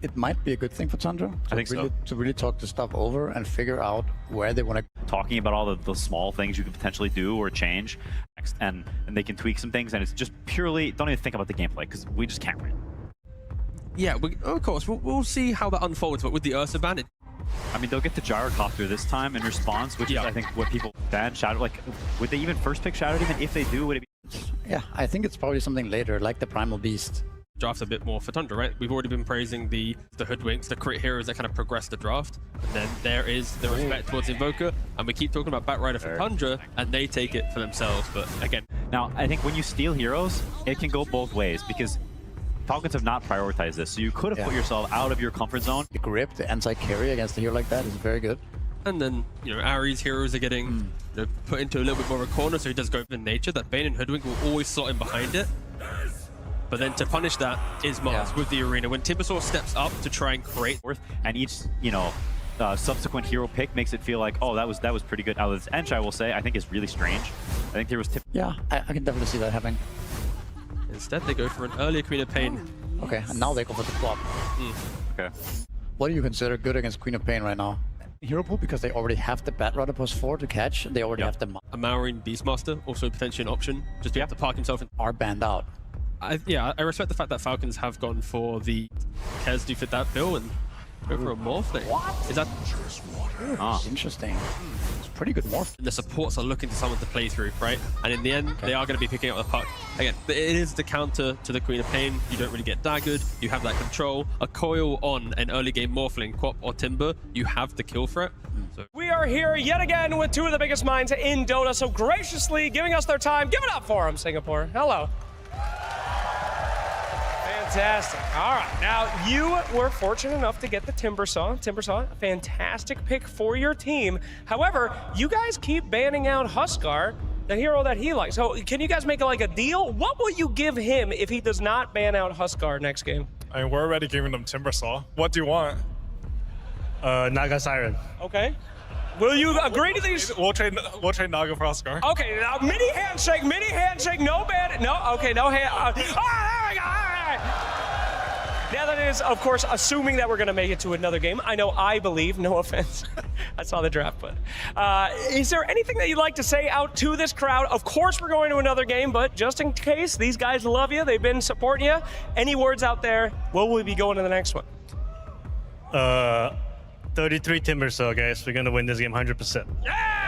it might be a good thing for Tundra to really talk the stuff over and figure out where they want to. Talking about all the small things you could potentially do or change, and they can tweak some things, and it's just purely, don't even think about the gameplay, because we just can't win. Yeah, of course, we'll see how that unfolds, but with the Ursa ban, I mean, they'll get the Gyrocopter this time in response, which is, I think, what people ban Shadow. Like, would they even first pick Shadow Demon? If they do, would it be? Yeah, I think it's probably something later, like the Primal Beast. Draft a bit more for Tundra, right? We've already been praising the Hoodwinks, the crit heroes that kind of progress the draft. And then there is the respect towards Invoker, and we keep talking about Batrider for Tundra, and they take it for themselves. But again, now I think when you steal heroes, it can go both ways, because Falcons have not prioritized this, so you could have put yourself out of your comfort zone. The grip, the anti-carry against a hero like that is very good. And then, Ari's heroes are getting put into a little bit more of a corner, so he does go in nature. That Bane and Hoodwink will always slot in behind it. But then to punish that is Mars with the arena. When Timbersaw steps up to try and create and each, subsequent hero pick makes it feel like, oh, that was pretty good. Now this Ench, I will say, I think is really strange. I think there was Yeah, I can definitely see that happening. Instead, they go for an earlier Queen of Pain. Okay, and now they go for the flop. Okay. What do you consider good against Queen of Pain right now? Hero pool, because they already have the Batrider +4 to catch. They already have the... A Marine Beastmaster, also potentially an option. Just to have to park himself in. Are banned out. I respect the fact that Falcons have gone for the Kez to fit that bill and go for a Morphling. What? Is that... Interesting. It's pretty good Morph. The supports are looking to someone to play through, right? And in the end, they are going to be picking up the puck. Again, it is the counter to the Queen of Pain. You don't really get daggered. You have that control. A coil on an early game Morphling, Quap or Timber, you have the kill threat. So. We are here yet again with two of the biggest minds in Dota, so graciously giving us their time. Give it up for them, Singapore. Hello. Fantastic. All right. Now, you were fortunate enough to get the Timbersaw. Timbersaw, a fantastic pick for your team. However, you guys keep banning out Huskar, the hero that he likes. So can you guys make like a deal? What will you give him if he does not ban out Huskar next game? I mean, we're already giving them Timbersaw. What do you want? Naga Siren. Okay. Will you agree to these? We'll trade Naga for Huskar. Okay, now mini handshake, no ban, no, okay, no hand. There we go, all right. Now that is, of course, assuming that we're going to make it to another game. I believe, no offense. I saw the draft, but is there anything that you'd like to say out to this crowd? Of course, we're going to another game, but just in case, these guys love you. They've been supporting you. Any words out there? Will we be going to the next one? 33 Timbersaw, guys. We're going to win this game 100%. Yeah!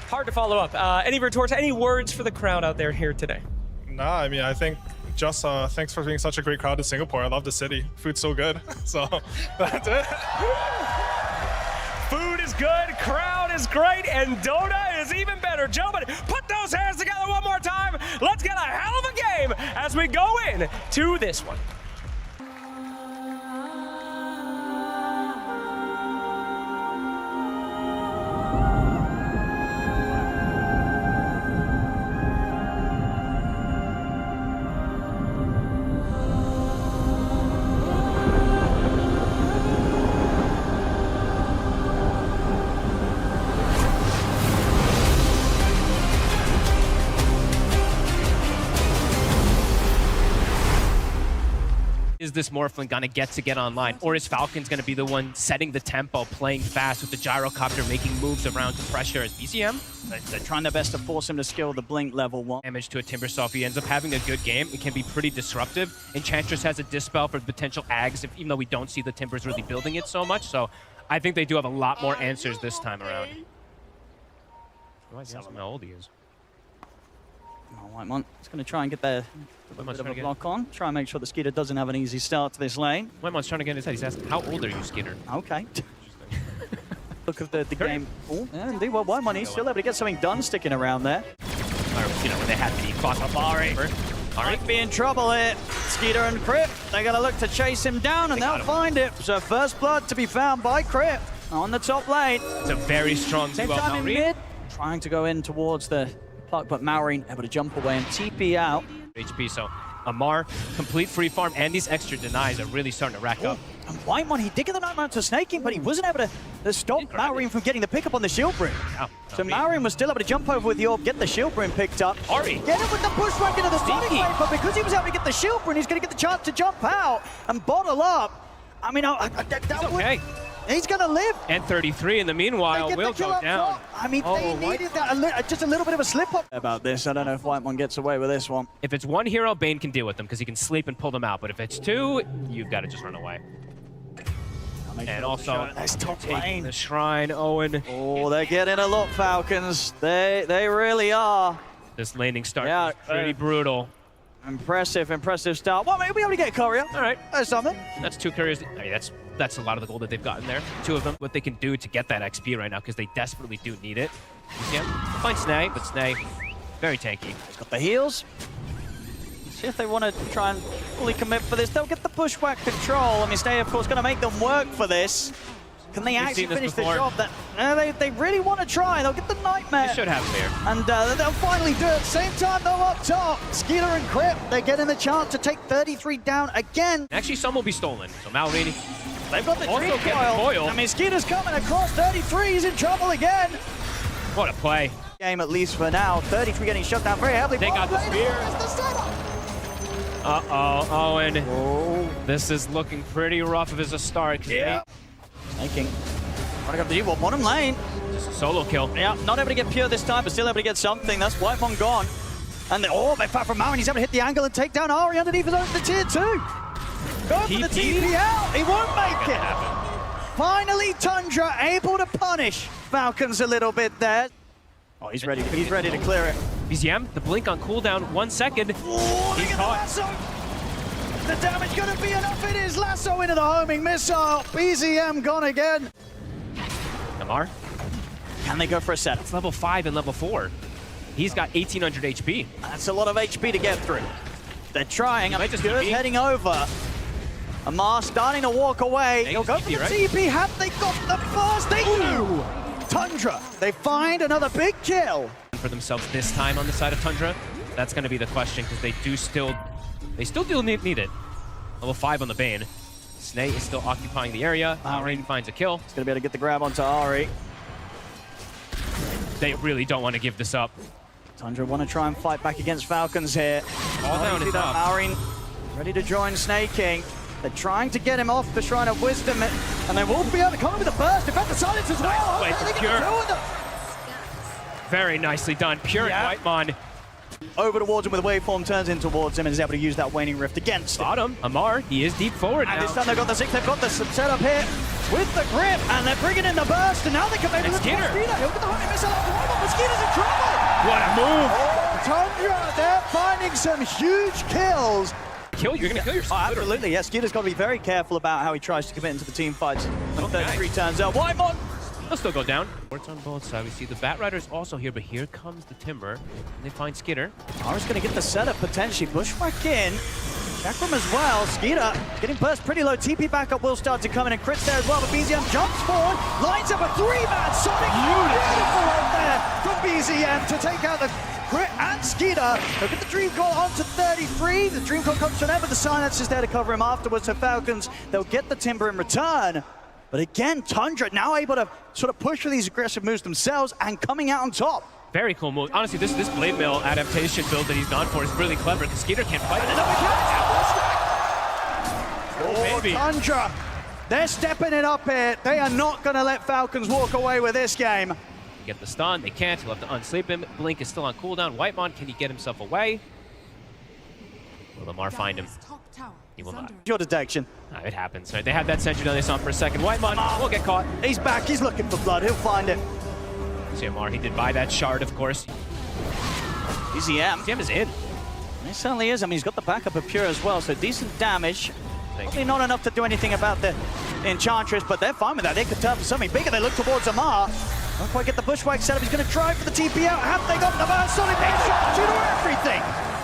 Hard to follow up. Any retorts, any words for the crowd out there here today? Nah, I mean, I think just thanks for being such a great crowd in Singapore. I love the city. Food's so good. So that's it. Food is good, crowd is great, and Dota is even better. Gentlemen, put those hands together one more time. Let's get a hell of a game as we go in to this one. Is this Morphling gonna get online? Or is Falcons gonna be the one setting the tempo, playing fast with the Gyrocopter, making moves around to pressure as BCM? They're trying their best to force him to skill the blink level 1. Damage to a Timbersaw. If he ends up having a good game, it can be pretty disruptive. Enchantress has a dispel for potential Ags, even though we don't see the Timbers really building it so much. So I think they do have a lot more answers this time around. Oh, I ask him how old he is. Oh, Whitemon is going to try and get their bit of a block on. Try and make sure that Skiter doesn't have an easy start to this lane. Whitemon's trying to get in his head. He's asking, how old are you, Skiter? Okay. Look of the game. Oh, yeah, indeed. Well, Whitemon, he's still able to get something done sticking around there. When they had to be crossed off Ari. Might be in trouble here. Skiter and Crypt, they're going to look to chase him down, and they'll find it. So first blood to be found by Crypt on the top lane. It's a very strong Same time in mid. Trying to go in towards the puck, but Maureen able to jump away and TP out. HP, so Amar, complete free farm, and these extra denies are really starting to rack up. And Whitemon, he did get the Nightmare to Sneyking, but he wasn't able to stop Malrine from getting the pickup on the shield brim. So Malrine was still able to jump over with the orb, get the shield brim picked up. Ari. Get him with the pushback into the Sonic Sneaky. Wave, but because he was able to get the shield brim, he's going to get the chance to jump out and bottle up. I mean, that would... Okay. He's going to live. And 33 in the meanwhile will go down. I mean, they needed that, just a little bit of a slip up about this. I don't know if Whitemon gets away with this one. If it's one hero, Bane can deal with them because he can sleep and pull them out. But if it's two, you've got to just run away. And also, that's top taking lane. the shrine, Owen. Oh, they're getting a lot, Falcons. They really are. This laning start Yeah, is pretty brutal. Impressive start. Well, maybe we'll be able to get a courier. All right, That's something. that's 2 couriers. I mean, that's a lot of the gold that they've gotten there. 2 of them, what they can do to get that XP right now because they desperately do need it. You can find Sney, but Sney, very tanky. He's got the heals. See if they want to try and fully commit for this. They'll get the pushback control. I mean, Sney, of course, going to make them work for this. Can they actually seen this finish the before. job? They really want to try. They'll get the Nightmare. They should have there. And they'll finally do it. Same time, though, up top. Skiter and Crypt, they're getting the chance to take 33 down again. Actually, some will be stolen. So Malrine, They've got the Also dream get the coil. I mean, Skiter's coming across 33. He's in trouble again. what a play. Game, at least for now. 33 getting shut down very heavily. They got the spear. It's the setup. Uh-oh, Owen. Oh. This is looking pretty rough as a start. Yeah. Sneyking. Running up the deep bottom lane. Just a solo kill. Yeah, not able to get pure this time, but still able to get something. That's Whitemon gone. And they fight from Malrine. He's able to hit the angle and take down Ari underneath his own the tier 2. Go for the TP? TP out. He won't make it. Finally, Tundra able to punish Falcons a little bit there. Oh, he's ready. He's ready to clear it. BZM, the blink on cooldown, 1 second. Oh, look He's at the caught. lasso. The damage going to be enough. It is lasso into the homing missile. BZM gone again. Amar, Can they go for a setup? it's level 5 and level 4. He's got 1800 HP. That's a lot of HP to get through. They're trying. Might just Good TP. heading over. Amar starting to walk away. Yeah, He'll go TP, for the right? TP. Have they got the first? They do. Tundra. They find another big kill. For themselves this time on the side of Tundra, that's going to be the question because they still do need it. Level 5 on the Bane. Sney is still occupying the area. Malrine finds a kill. He's going to be able to get the grab onto Ari. They really don't want to give this up. Tundra want to try and fight back against Falcons here. All down is up. Malrine ready to join Sneyking. They're trying to get him off the Shrine of Wisdom, and they will be able to come in with a burst. In fact, the silence as well. Wait, What are they Pure. gonna do with them? Very nicely done. Pure Yeah. and Whitemon. Over towards him with a waveform, turns in towards him, and is able to use that waning rift against him. Got him. Amar, he is deep forward And now. this time they've got the 6, they've got the setup here with the grip, and they're bringing in the burst, and now they can maybe And look for Skiter. Skiter. He'll get the homing missile off the wall, but Skiter's in trouble. What a move. Oh, Tundra, they're finding some huge kills. You're going to kill Oh, yourself. absolutely, yes. Skiter's got to be very careful about how he tries to commit into the team fights. When 33 turns out. Whitemon! They'll still go down. Works on both sides. We see the Batrider's also here, but here comes the Timber. And they find Skiter. Ara's going to get the setup potentially. Bushwhack in. Chakram as well. Skiter getting burst pretty low. TP backup will start to come in, and Crit's there as well. But BZM jumps forward, lines up a 3-man Sonic. Beautiful right there from BZM to take out the Crit and Skiter. They'll get the Dream Call onto 33. The Dream Call comes to an end, but the silence is there to cover him afterwards. So Falcons, they'll get the Timber in return. But again, Tundra now able to sort of push for these aggressive moves themselves and coming out on top. Very cool move. Honestly, this Blade Mill adaptation build that he's gone for is really clever because Skiter can't fight it. Oh, baby. Tundra, they're stepping it up here. They are not going to let Falcons walk away with this game. Get the stun. They can't. He'll have to unsleep him. Blink is still on cooldown. Whitemon, can he get himself away? Will Lamar find him? He will not. Your detection. It happens. Right? They had that sentry down this on for a second. Whitemon will get caught. He's back. He's looking for blood. He'll find it. CMR, he did buy that shard, of course. BZM. CM is in. He certainly is. I mean, he's got the backup of Pure as well, so decent damage. Probably not enough to do anything about the Enchantress, but they're fine with that. They could turn for something bigger. They look towards Amar. Don't quite get the Bushwhack setup. He's going to try for the TP out. Have they got the Mars? Sonic to do everything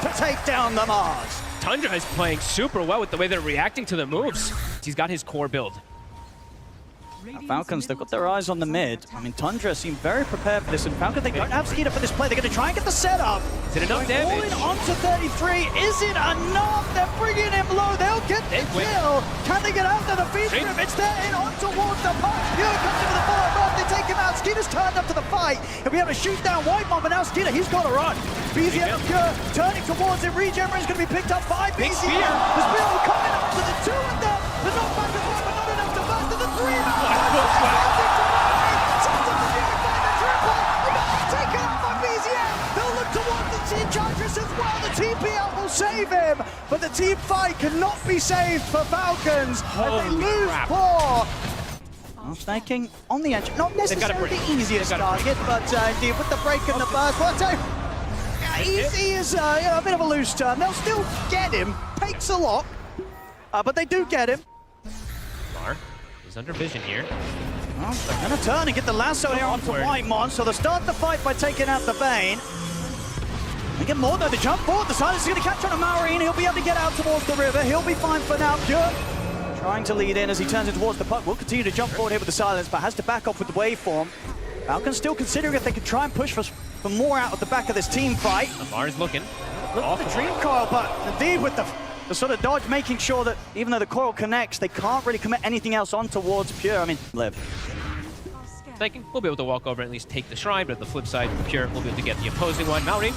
to take down the Mars. Tundra is playing super well with the way they're reacting to the moves. He's got his core build. Falcons, they've got their eyes on the mid. I mean, Tundra seem very prepared for this, and Falcons, they don't have Skiter for this play. They're going to try and get the setup. Is it enough damage? Falling onto 33. Is it enough? They're bringing him low. They'll get the kill. Can they get out there? The feed strip, it's there in on towards the punch. Pure comes into the follow up. They take him out. Skiter's turned up to the fight. He'll be able to shoot down Whitemon, but now Skiter, he's got to run. BZM and Pure turning towards him. Regeneration is going to be picked up by BZM. The spear will come in onto the 2 and the knockback as well, but not enough to burst to the 3. Taken out by BZM. They'll look towards the Enchantress as well. The TPL will save him, but the team fight cannot be saved for Falcons as they lose 4. Well, Sneyking on the edge, not necessarily the easiest target, but indeed with the break and the burst, easy is a bit of a loose term. They'll still get him. Takes a lot, but they do get him. Mar is under vision here. Well, they're going to turn and get the lasso here onto Whitemon, so they'll start the fight by taking out the Bane. They get more though, they jump forward, the silence is going to catch on a Marine, he'll be able to get out towards the river, he'll be fine for now. Pure trying to lead in as he turns in towards the puck, will continue to jump forward here with the silence, but has to back off with the waveform. Falcons still considering if they can try and push for more out of the back of this team fight. Mar's looking. Look at the dream coil, but indeed with the sort of dodge, making sure that even though the coil connects, they can't really commit anything else on towards Pure. I mean, live. Sneyking will be able to walk over and at least take the shrine, but at the flip side, Pure will be able to get the opposing one. Maori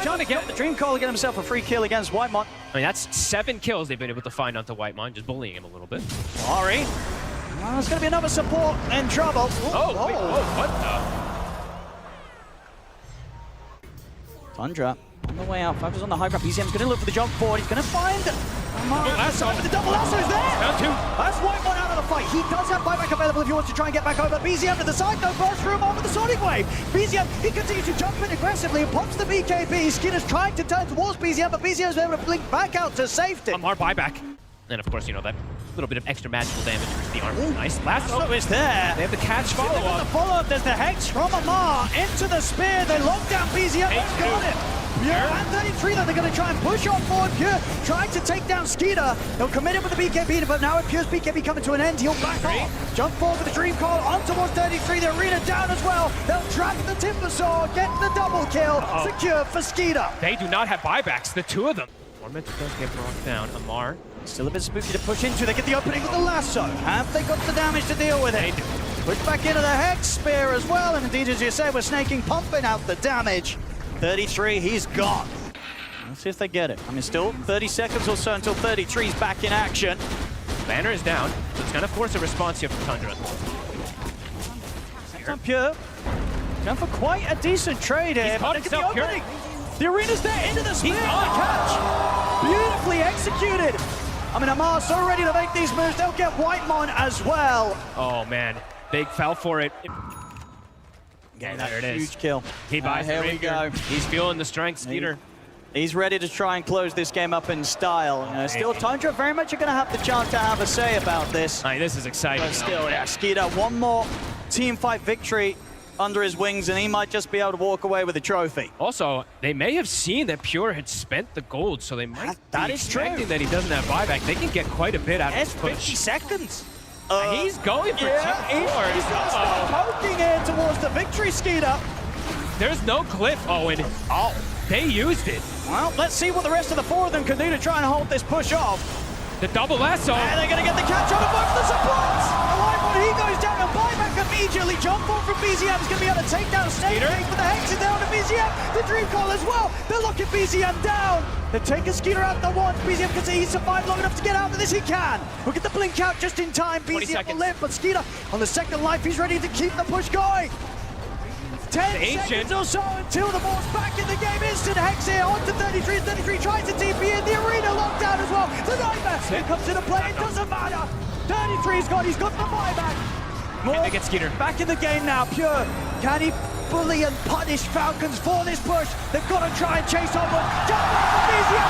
trying to get the dream coil to get himself a free kill against Whitemon. I mean, that's 7 kills they've been able to find onto Whitemon, just bullying him a little bit. Mari. Well, there's going to be another support in trouble. Wait, what the? Tundra on the way out, Falcons on the high ground. BZM's going to look for the jump forward. He's going to find the double lasso is there. Round 2. That's Whitemon out of the fight. He does have buyback available if he wants to try and get back over. BZM to the side, no burst through him over the Sonic Wave. BZM, he continues to jump in aggressively and pops the BKB. Skitter's trying to turn towards BZM, but BZM's able to blink back out to safety. Amar buyback. And of course, you know, that little bit of extra magical damage to the armor. Nice. Lasso is there. They have the catch follow-up. The follow-up, there's the Hex from Amar into the spear. They lock down BZM. They've got him. Pure and 33 though, they're going to try and push on forward. Pure trying to take down Skiter. They'll commit him with the BKB, but now with Pure's BKB coming to an end, he'll back off. Jump forward with the Dream Call on towards 33. The arena down as well. They'll track the Timbersaw, get the double kill. Secure for Skiter. They do not have buybacks, the 2 of them. Torment does get brought down. Amar. Still a bit spooky to push into. They get the opening with the lasso. Have they got the damage to deal with it? Push back into the Hex Spear as well. And indeed, as you say, we're Sneyking pumping out the damage. 33, he's gone. Let's see if they get it. I mean, still 30 seconds or so until 33's back in action. Banner is down, so it's going to force a response here from Tundra. From Pure. Going for quite a decent trade here. He's caught himself, Pure. The arena's there, into the spear. The catch. Beautifully executed. I mean, Amar's so ready to make these moves. They'll get Whitemon as well. Oh, man. They fell for it. Yeah, there it is. Huge kill. He buys here we go. He's feeling the strength, Skiter. He's ready to try and close this game up in style. Still, Tundra very much are going to have the chance to have a say about this. This is exciting. But still, yeah, Skiter, one more team fight victory under his wings, and he might just be able to walk away with a trophy. Also, they may have seen that Pure had spent the gold, so they might be expecting that he doesn't have buyback. They can get quite a bit out of this push. 50 seconds. He's going for 2 4. He's poking in towards the victory, Skiter. There's no cliff, Owen. They used it. Well, let's see what the rest of the 4 of them can do to try and hold this push off. The double lasso. And they're going to get the catch on both the supports. Whitemon, he goes down and buyback immediately. Jump on from BZM is going to be able to take down Sneyking, but the Hex is down to BZM. The Dream Call as well. They're locking BZM down. They're taking Skiter out the one. BZM can say he survived long enough to get out of this. He can. We'll get the blink out just in time. BZM will live, but Skiter on the second life, he's ready to keep the push going. 10 seconds or so until the ball's back in the game. Instant Hex here on to 33. 33 tries to TP in the arena, locked down as well. The nightmare here comes into play. It doesn't matter. 33's got. He's got the buyback. Can they get Skiter back in the game now? Pure. Can he bully and punish Falcons for this push? They've got to try and chase on one. Jump off the BZM.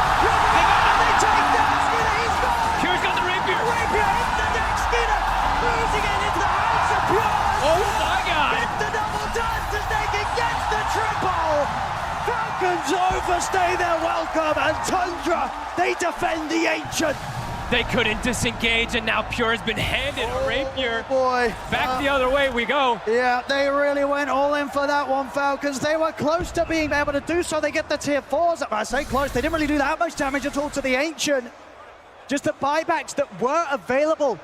They take down Skiter. He's gone. Pure's got the rapier. Rapier in the neck. Skiter losing it into the hands of Pure. Oh my God. Get the double done to Sneyking, gets the triple. Falcons overstay their welcome, and Tundra, they defend the ancient. They couldn't disengage, and now Pure has been handed a rapier. Boy. Back the other way we go. Yeah, they really went all in for that one, Falcons. They were close to being able to do so. They get the tier 4s. I say close. They didn't really do that much damage at all to the Ancient. Just the buybacks that were available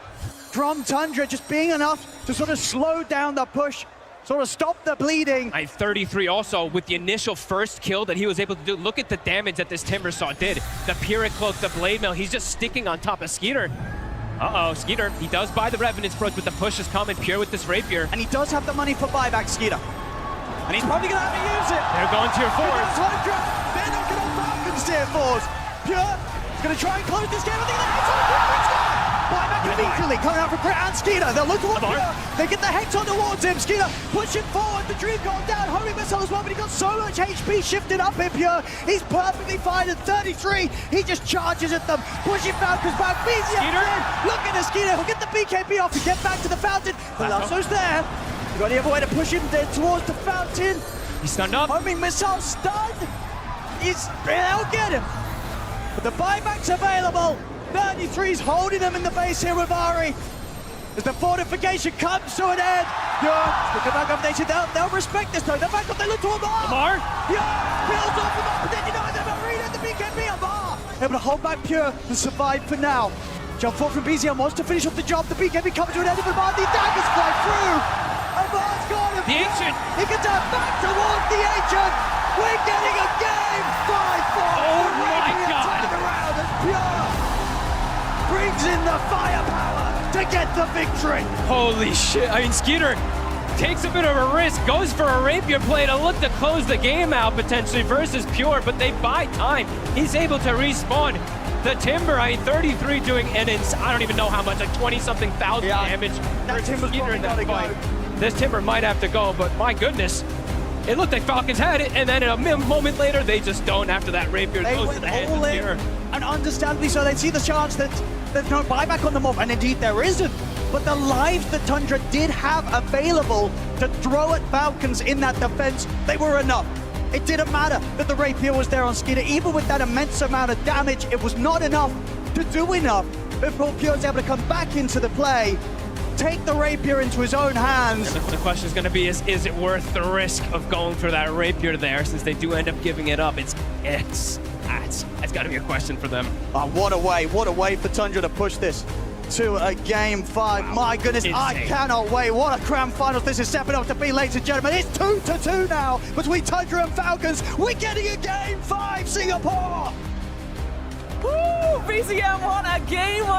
from Tundra just being enough to sort of slow down the push, sort of stop the bleeding. 33 also with the initial first kill that he was able to do. Look at the damage that this Timbersaw did. The Pyrrhic Cloak, the Blade Mail, he's just sticking on top of Skiter. Uh-oh, Skiter, he does buy the Revenant's Approach, but the push is coming. Pure with this rapier. And he does have the money for buyback, Skiter. And he's probably going to have to use it. They're going tier 4s. They're not going to Falcons tier 4s. Pure is going to try and close this game. I think that's on the Crit. Buyback immediately coming out for Crit and Skiter. They'll look towards Pure. They get the Hex on towards him. Skiter pushing forward. The Dream gone down. Homing Missile as well, but he got so much HP shifted up in Pure. He's perfectly fine at 33. He just charges at them, pushing Falcons back. Skiter. Look at the Skiter. He'll get the BKB off and get back to the fountain. The Lasso's there. You got the other way to push him there towards the fountain. He's stunned up. Homing Missile stunned. They'll get him. But the buyback's available. 33's holding him in the base here with Ari. As the fortification comes to an end. Yeah, look at back up nation. They'll respect this though. They're back up. They look to Amar. Amar? Yeah, builds off Amar. But then you know the Marina, the BKB Amar. Able to hold back Pure and survive for now. Jump forward from BZM wants to finish off the job. The BKB coming to an end of Amar. The daggers fly through. Amar's got him. The Ancient. He can turn back towards the Ancient. We're getting a game 5-4. Oh my God. Around as Pure brings in the firepower to get the victory. Holy shit. I mean, Skiter takes a bit of a risk, goes for a rapier play to look to close the game out potentially versus Pure, but they buy time. He's able to respawn. The Timber, I mean, 33 doing, and it's, I don't even know how much, like 20-something thousand damage versus Timber's Skiter in that probably fight. gotta This Timber might have to go, but my goodness. It looked like Falcons had it, and then a moment later, they just don't after that rapier They goes to went the hands all of in, Pure. and understandably so, they see the chance that there's no buyback on them off, and indeed there isn't. But the lives that Tundra did have available to throw at Falcons in that defense, they were enough. It didn't matter that the rapier was there on Skiter. Even with that immense amount of damage, it was not enough to do enough before Pure was able to come back into the play, take the rapier into his own hands. The question is going to be, is it worth the risk of going for that rapier there, since they do end up giving it up? That's got to be a question for them. Oh, what a way for Tundra to push this to a game 5. Wow. My goodness, Insane. I cannot wait. What a grand finals this is stepping up to be, ladies and gentlemen. It's 2-2 now between Tundra and Falcons. We're getting a game 5, Singapore. Woo! BZM, what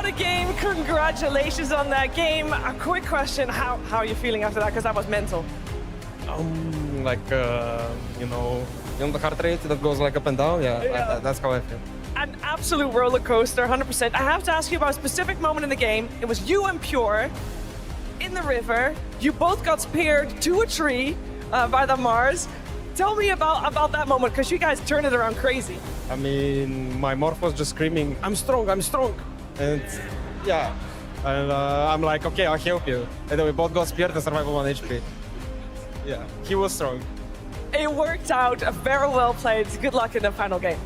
a game. Congratulations on that game. A quick question, how are you feeling after that? Because that was mental. You know the heart rate that goes like up and down? Yeah. That's how I feel. An absolute roller coaster, 100%. I have to ask you about a specific moment in the game. It was you and Pure in the river. You both got speared to a tree by the Mars. Tell me about that moment, because you guys turned it around crazy. I mean, my Morph was just screaming, I'm strong. And yeah, and I'm like, okay, I'll help you. And then we both got speared and survived on 1 HP. Yeah, he was strong. It worked out. Very well played. Good luck in the final game.